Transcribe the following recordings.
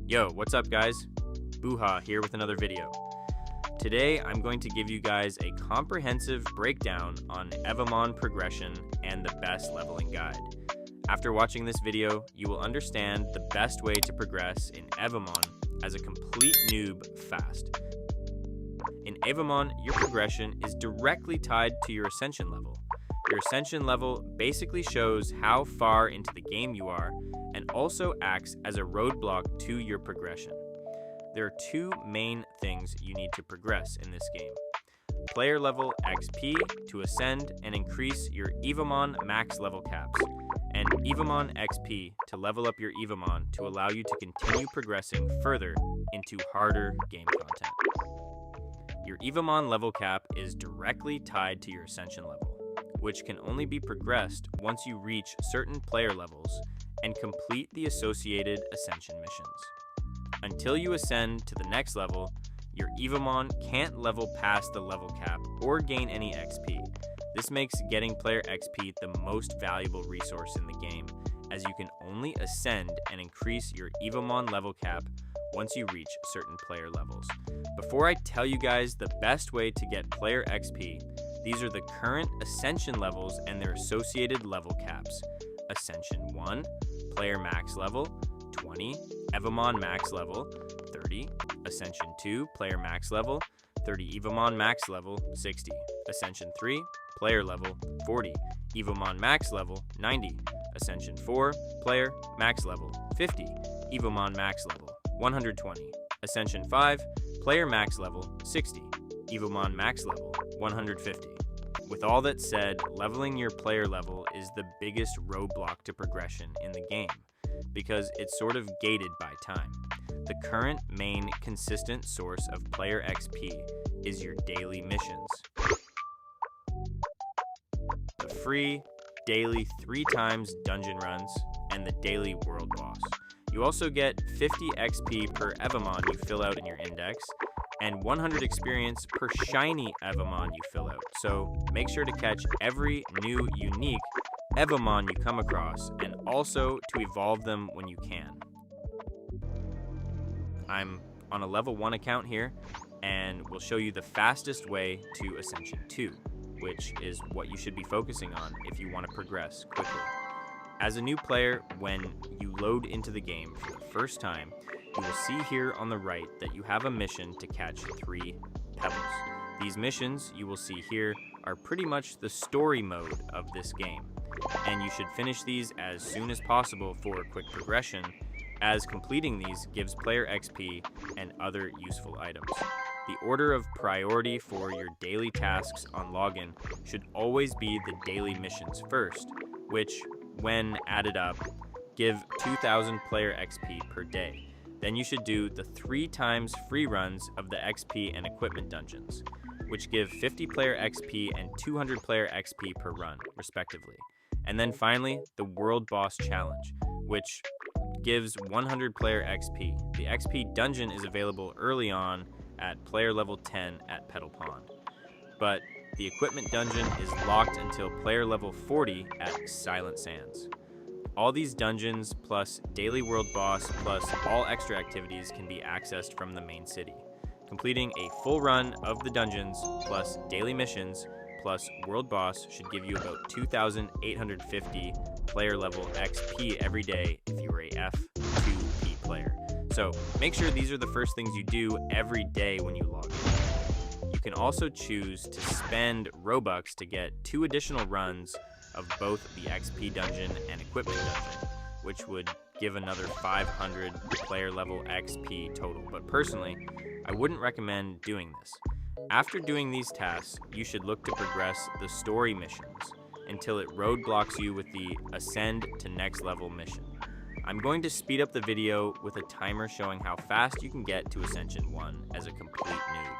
Yo, what's up guys? Buha here with another video. Today I'm going to give you guys a comprehensive breakdown on Evomon progression and the best leveling guide. After watching this video, you will understand the best way to progress in Evomon as a complete noob fast. In Evomon, your progression is directly tied to your Ascension level. Your Ascension level basically shows how far into the game you are and also acts as a roadblock to your progression. There are two main things you need to progress in this game. Player level XP to ascend and increase your Evomon max level caps, and Evomon XP to level up your Evomon to allow you to continue progressing further into harder game content. Your Evomon level cap is directly tied to your Ascension level, which can only be progressed once you reach certain player levels and complete the associated Ascension missions. Until you ascend to the next level, your Evomon can't level past the level cap or gain any XP. This makes getting player XP the most valuable resource in the game, as you can only ascend and increase your Evomon level cap once you reach certain player levels. Before I tell you guys the best way to get player XP, these are the current Ascension levels and their associated level caps. Ascension 1, player max level, 20, Evomon max level, 30, Ascension 2, player max level, 30 Evomon max level, 60, Ascension 3, player level, 40, Evomon max level, 90, Ascension 4, player max level, 50, Evomon max level, 120, Ascension 5, player max level, 60, Evomon max level, 150. With all that said, leveling your player level is the biggest roadblock to progression in the game, because it's sort of gated by time. The current main consistent source of player XP is your daily missions. The free, daily 3 times dungeon runs, and the daily world boss. You also get 50 XP per Evomon you fill out in your index, and 100 experience per shiny Evomon you fill out. So make sure to catch every new unique Evomon you come across, and also to evolve them when you can. I'm on a level 1 account here, and we'll show you the fastest way to Ascension 2, which is what you should be focusing on if you want to progress quickly. As a new player, when you load into the game for the first time, you will see here on the right that you have a mission to catch 3 pebbles. These missions you will see here are pretty much the story mode of this game, and you should finish these as soon as possible for quick progression, as completing these gives player XP and other useful items. The order of priority for your daily tasks on login should always be the daily missions first, which, when added up, give 2,000 player XP per day. Then you should do the 3 times free runs of the XP and equipment dungeons, which give 50 player XP and 200 player XP per run, respectively. And then finally, the World Boss Challenge, which gives 100 player XP. The XP dungeon is available early on at player level 10 at Petal Pond, but the equipment dungeon is locked until player level 40 at Silent Sands. All these dungeons plus daily world boss plus all extra activities can be accessed from the main city. Completing a full run of the dungeons plus daily missions plus world boss should give you about 2,850 player level XP every day if you are a F2P player. So make sure these are the first things you do every day when you log in. You can also choose to spend Robux to get 2 additional runs of both the XP dungeon and equipment dungeon, which would give another 500 player level XP total. But personally, I wouldn't recommend doing this. After doing these tasks, you should look to progress the story missions until it roadblocks you with the Ascend to Next Level mission. I'm going to speed up the video with a timer showing how fast you can get to Ascension 1 as a complete noob.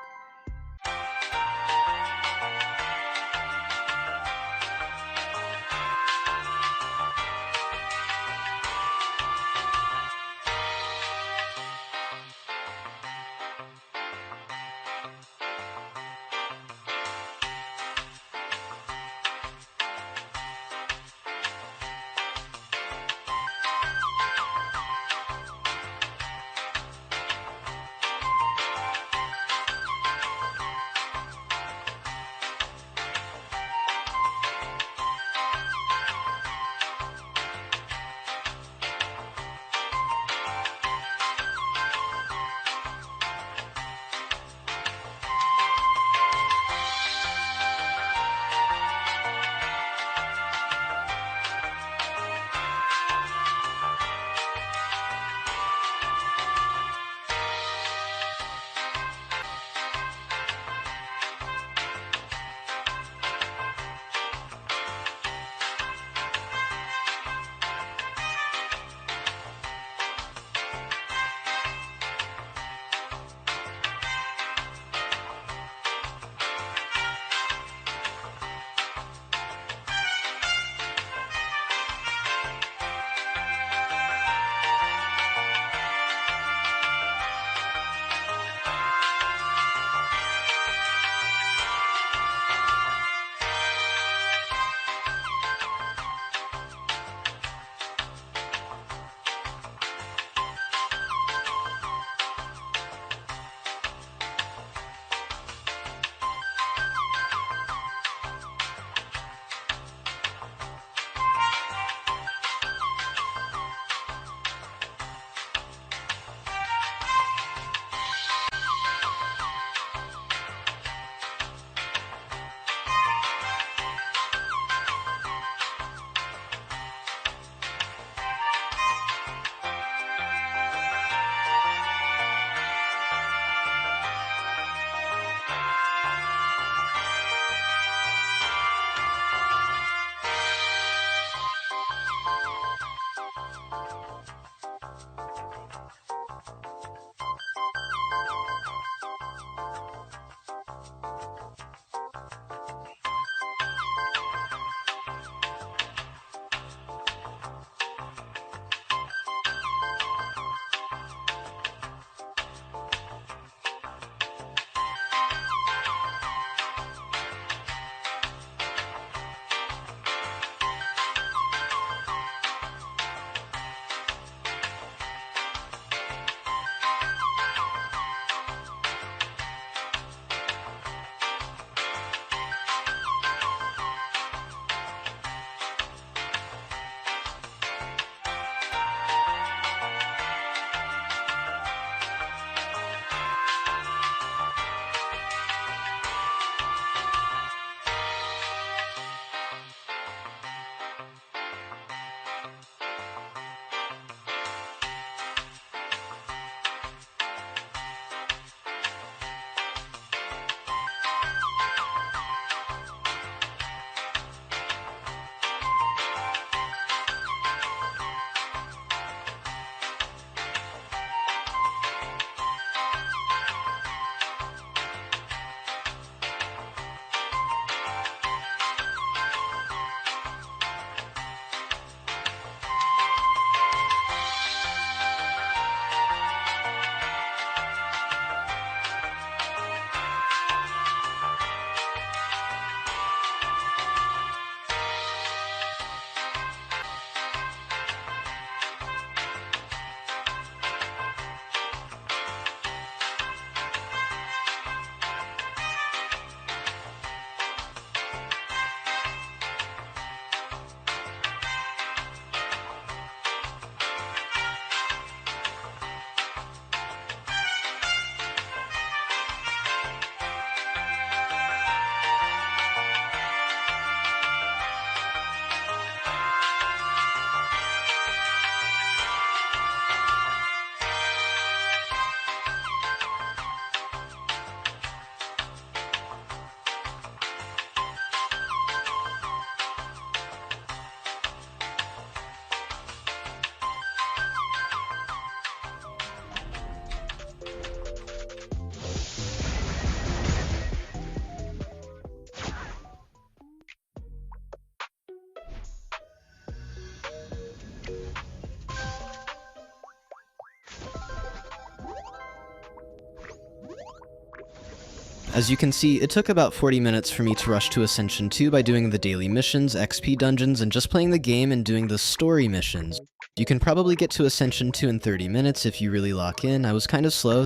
As you can see, it took about 40 minutes for me to rush to Ascension 2 by doing the daily missions, XP dungeons, and just playing the game and doing the story missions. You can probably get to Ascension 2 in 30 minutes if you really lock in. I was kind of slow.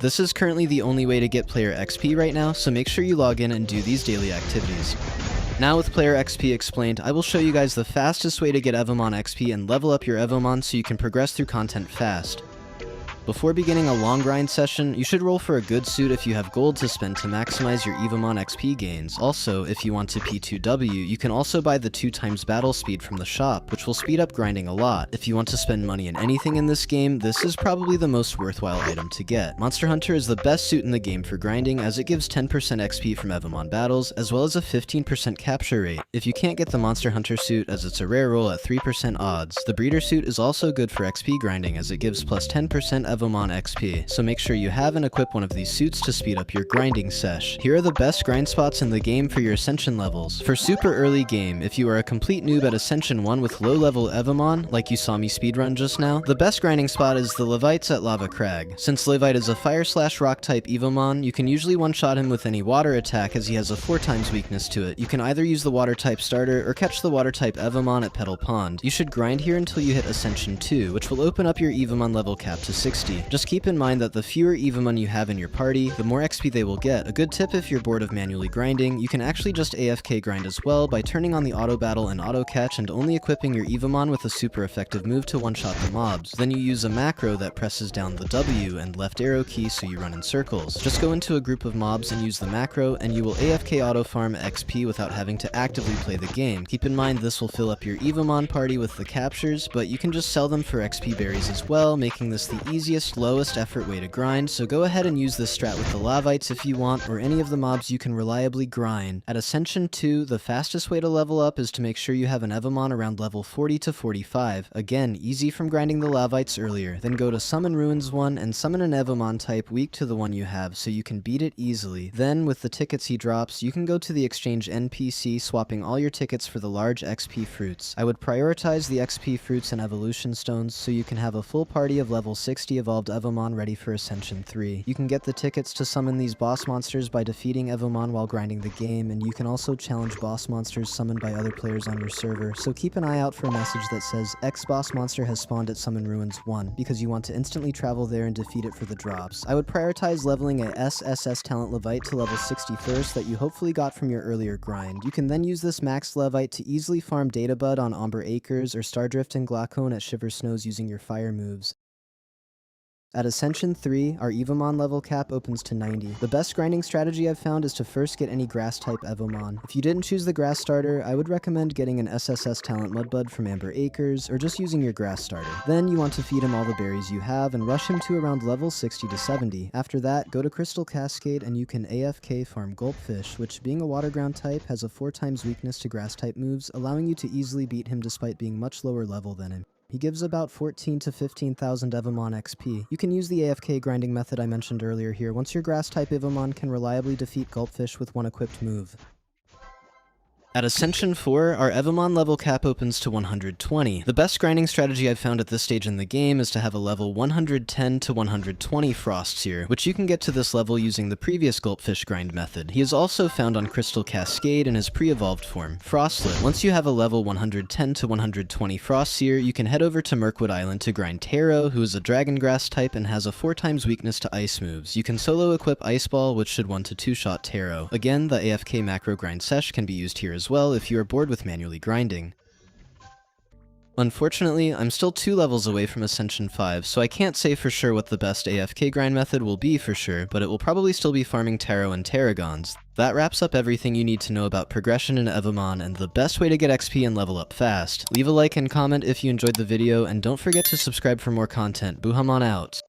This is currently the only way to get player XP right now, so make sure you log in and do these daily activities. Now with player XP explained, I will show you guys the fastest way to get Evomon XP and level up your Evomon so you can progress through content fast. Before beginning a long grind session, you should roll for a good suit if you have gold to spend to maximize your Evomon XP gains. Also, if you want to P2W, you can also buy the 2x battle speed from the shop, which will speed up grinding a lot. If you want to spend money in anything in this game, this is probably the most worthwhile item to get. Monster Hunter is the best suit in the game for grinding as it gives 10% XP from Evomon battles, as well as a 15% capture rate. If you can't get the Monster Hunter suit as it's a rare roll at 3% odds, the Breeder suit is also good for XP grinding as it gives plus 10% Evomon XP, so make sure you have and equip one of these suits to speed up your grinding sesh. Here are the best grind spots in the game for your Ascension levels. For super early game, if you are a complete noob at Ascension 1 with low level Evomon, like you saw me speedrun just now, the best grinding spot is the Levites at Lava Crag. Since Levite is a fire/rock type Evomon, you can usually one-shot him with any water attack as he has a 4x weakness to it. You can either use the water type starter or catch the water type Evomon at Petal Pond. You should grind here until you hit Ascension 2, which will open up your Evomon level cap to 60. Just keep in mind that the fewer Evomon you have in your party, the more XP they will get. A good tip if you're bored of manually grinding, you can actually just AFK grind as well by turning on the auto battle and auto catch and only equipping your Evomon with a super effective move to one-shot the mobs. Then you use a macro that presses down the W and left arrow key so you run in circles. Just go into a group of mobs and use the macro and you will AFK Autofarm XP without having to actively play the game. Keep in mind this will fill up your Evomon party with the captures, but you can just sell them for XP berries as well, making this the easiest, lowest effort way to grind, so go ahead and use this strat with the Lavites if you want, or any of the mobs you can reliably grind. At Ascension 2, the fastest way to level up is to make sure you have an Evomon around level 40 to 45. Again, easy from grinding the Lavites earlier. Then go to Summon Ruins 1 and summon an Evomon type weak to the one you have, so you can beat it easily. Then, with the tickets he drops, you can go to the exchange NPC, swapping all your tickets for the large XP fruits. I would prioritize the XP fruits and evolution stones so you can have a full party of level 60 evolved Evomon ready for Ascension 3. You can get the tickets to summon these boss monsters by defeating Evomon while grinding the game, and you can also challenge boss monsters summoned by other players on your server, so keep an eye out for a message that says X boss monster has spawned at Summon Ruins 1, because you want to instantly travel there and defeat it for the drops. I would prioritize leveling a SSS talent Levite to level 60 first that you hopefully got from your earlier grind. You can then use this maxed Levite to easily farm Data Bud on Amber Acres or Stardrift and Glaucone at Shiver Snows using your fire moves. At Ascension 3, our Evomon level cap opens to 90. The best grinding strategy I've found is to first get any grass-type Evomon. If you didn't choose the grass starter, I would recommend getting an SSS talent Mudbud from Amber Acres, or just using your grass starter. Then you want to feed him all the berries you have and rush him to around level 60 to 70. After that, go to Crystal Cascade and you can AFK farm Gulpfish, which being a water ground type has a 4x weakness to grass-type moves, allowing you to easily beat him despite being much lower level than him. He gives about 14 to 15,000 Evomon XP. You can use the AFK grinding method I mentioned earlier here once your grass-type Evomon can reliably defeat Gulpfish with one equipped move. At Ascension 4, our Evomon level cap opens to 120. The best grinding strategy I've found at this stage in the game is to have a level 110 to 120 Frostseer, which you can get to this level using the previous Gulpfish grind method. He is also found on Crystal Cascade in his pre-evolved form, Frostlet. Once you have a level 110 to 120 Frostseer, you can head over to Mirkwood Island to grind Taro, who is a Dragon Grass type and has a 4x weakness to ice moves. You can solo equip Ice Ball, which should 1 to 2-shot Taro. Again, the AFK macro grind sesh can be used here as well if you are bored with manually grinding. Unfortunately, I'm still 2 levels away from Ascension 5, so I can't say for sure what the best AFK grind method will be for sure, but it will probably still be farming Taro and Tarragons. That wraps up everything you need to know about progression in Evomon and the best way to get XP and level up fast. Leave a like and comment if you enjoyed the video, and don't forget to subscribe for more content. Buhamon out.